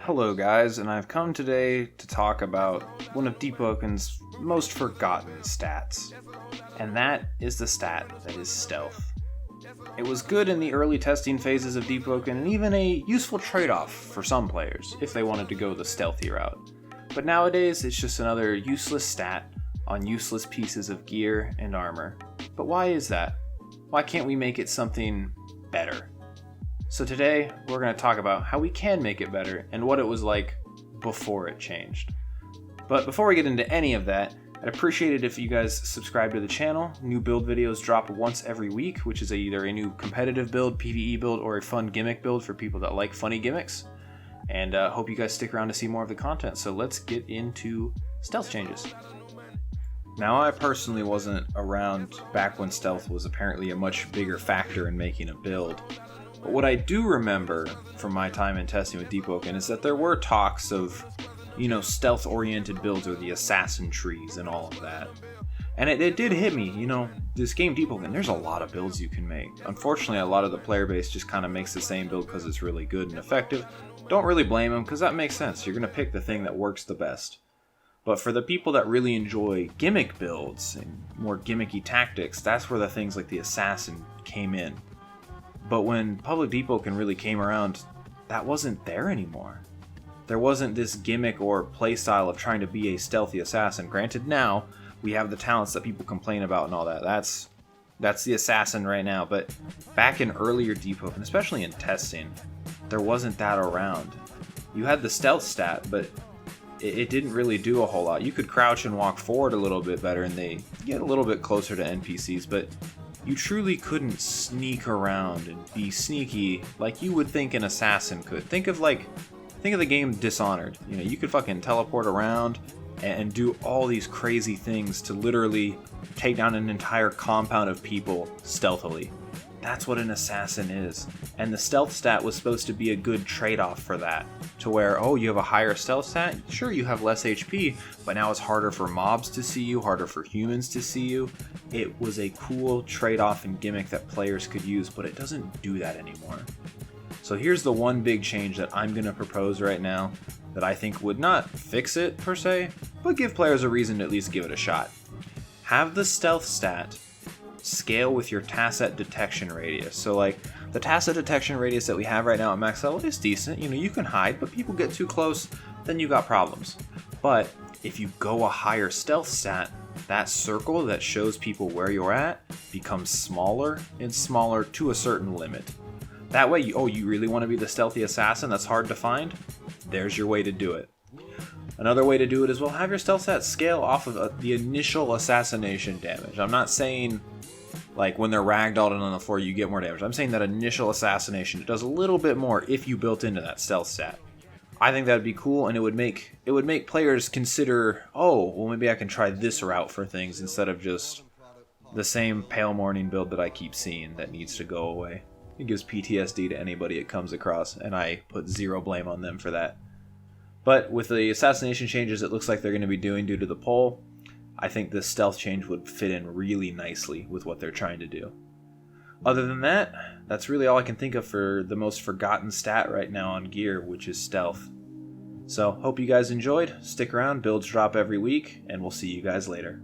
Hello guys, and I've come today to talk about one of Deepwoken's most forgotten stats, and that is the stat that is stealth. It was good in the early testing phases of Deepwoken and even a useful trade-off for some players if they wanted to go the stealthy route. But nowadays it's just another useless stat on useless pieces of gear and armor. But why is that? Why can't we make it something better? So today, we're going to talk about how we can make it better and what it was like before it changed. But before we get into any of that, I'd appreciate it if you guys subscribe to the channel. New build videos drop once every week, which is either a new competitive build, PvE build, or a fun gimmick build for people that like funny gimmicks. And hope you guys stick around to see more of the content. So let's get into stealth changes. Now, I personally wasn't around back when stealth was apparently a much bigger factor in making a build. But what I do remember from my time in testing with Deepwoken is that there were talks of, stealth-oriented builds or the assassin trees and all of that. And it did hit me, this game Deepwoken, there's a lot of builds you can make. Unfortunately, a lot of the player base just kind of makes the same build because it's really good and effective. Don't really blame them, because that makes sense. You're going to pick the thing that works the best. But for the people that really enjoy gimmick builds and more gimmicky tactics, that's where the things like the assassin came in. But when Public Deepwoken really came around, that wasn't there anymore. There wasn't this gimmick or playstyle of trying to be a stealthy assassin. Granted, now we have the talents that people complain about and all that. That's the assassin right now. But back in earlier Deepwoken, especially in testing, there wasn't that around. You had the stealth stat, but it didn't really do a whole lot. You could crouch and walk forward a little bit better, and they get a little bit closer to NPCs, but you truly couldn't sneak around and be sneaky like you would think an assassin could. Think of the game Dishonored. You could fucking teleport around and do all these crazy things to literally take down an entire compound of people stealthily. That's what an assassin is. And the stealth stat was supposed to be a good trade-off for that. To where, you have a higher stealth stat? Sure, you have less HP, but now it's harder for mobs to see you, harder for humans to see you. It was a cool trade-off and gimmick that players could use, but it doesn't do that anymore. So here's the one big change that I'm going to propose right now that I think would not fix it per se, but give players a reason to at least give it a shot. Have the stealth stat scale with your tacet detection radius. So the tacet detection radius that we have right now at max level is decent. You can hide, but people get too close, then you got problems. But if you go a higher stealth stat, that circle that shows people where you're at becomes smaller and smaller to a certain limit. That way, you really want to be the stealthy assassin that's hard to find? There's your way to do it. Another way to do it is, have your stealth stat scale off of the initial assassination damage. I'm not saying when they're ragdolled and on the floor you get more damage. I'm saying that initial assassination, it does a little bit more if you built into that stealth stat. I think that'd be cool, and it would make players consider, maybe I can try this route for things instead of just the same Pale Morning build that I keep seeing that needs to go away. It gives PTSD to anybody it comes across, and I put zero blame on them for that. But with the assassination changes it looks like they're going to be doing due to the poll, I think this stealth change would fit in really nicely with what they're trying to do. Other than that, that's really all I can think of for the most forgotten stat right now on gear, which is stealth. So, hope you guys enjoyed. Stick around, builds drop every week, and we'll see you guys later.